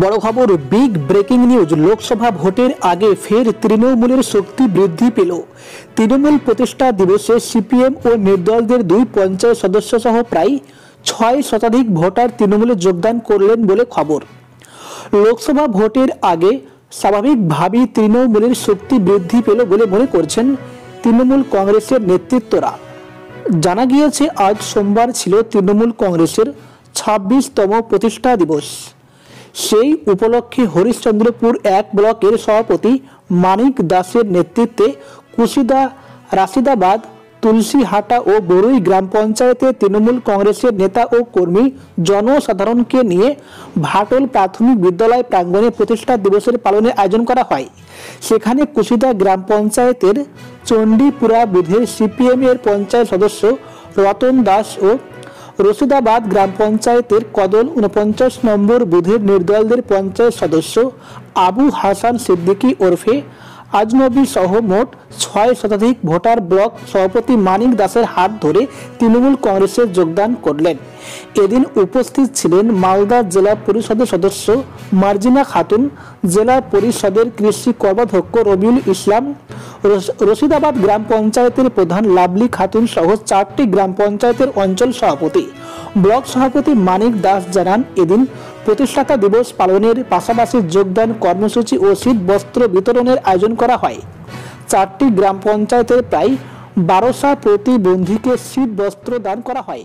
বড় খবর, big breaking news. Lok Sabha ভোটের আগে ফের তৃণমূলের শক্তি বৃদ্ধি পেল। তৃণমূল প্রতিষ্ঠা দিবসে সিপিএম ও নির্দলদের 2 পঞ্চায়েত সদস্য সহ প্রায় 6 শতাধিক ভোটার তৃণমূলে যোগদান করলেন বলে খবর। লোকসভা ভোটের আগে স্বাভাবিকভাবেই তৃণমূলের শক্তি বৃদ্ধি পেল বলে মনে করছেন তৃণমূল কংগ্রেসের নেতৃত্বরা। জানা গিয়েছে, আজ সোমবার ছিল তৃণমূল কংগ্রেসের 26তম প্রতিষ্ঠা দিবস। সেই উপলক্ষে হরিশ্চন্দ্রপুর 1 ব্লকের সভাপতি মানিক দাসের নেতৃত্বে কুশিদা, রাশিদাবাদ, তুলসীহাটা ও বড়ুই গ্রাম পঞ্চায়েতে তৃণমূল কংগ্রেসের নেতা ও কর্মী জনসাধারণকে নিয়ে ভাটল প্রাথমিক বিদ্যালয় প্রাঙ্গণে প্রতিষ্ঠা দিবসের পালনের আয়োজন করা হয়। সেখানে কুশিদা গ্রাম পঞ্চায়েতের চণ্ডীপুরা বুথের সিপিএম এর পঞ্চায়েত সদস্য রতন দাস ও রশিদাবাদ গ্রাম পঞ্চায়েতের কদল 49 নম্বর বুথের নির্দলদের পঞ্চায়েত সদস্য আবু হাসান সিদ্দিকী ওরফে আজনবী সহ মোট 6 শতাধিক ভোটার ব্লক সভাপতি মানিক দাসের হাত ধরে তৃণমূল কংগ্রেসে যোগদান করলেন। এদিন উপস্থিত ছিলেন মালদা জেলা পরিষদের সদস্য মার্জিনা খাতুন, জেলা পরিষদের কৃষি কর্মাধ্যক্ষ রবিউল ইসলাম, রশিদাবাদ গ্রাম পঞ্চায়েতের প্রধান লাভলি খাতুন সহ 4টি গ্রাম পঞ্চায়েতের অঞ্চল সভাপতি। ব্লক সভাপতি মানিক দাস জানান, এদিন প্রতিষ্ঠাতা দিবস পালনের পাশাপাশি যোগদান কর্মসূচি ও শীত বস্ত্র বিতরণের আয়োজন করা হয়। 4টি গ্রাম পঞ্চায়েতের প্রায় 1200 প্রতিবন্ধীকে শীত বস্ত্র দান করা হয়।